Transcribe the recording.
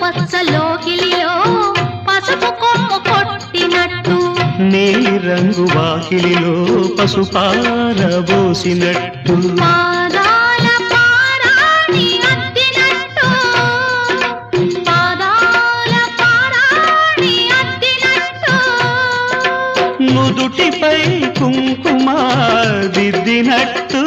పచ్చలోకిలిలో పసుపు కొమ్ము కొట్టినట్టు నీలి రంగు వాకిలిలో పసుపారబోసినట్టు పాదాల పారాణి అద్దినట్టు పాదాల పారాణి అద్దినట్టు నుదుటిపై కుంకుమ దిద్దినట్టు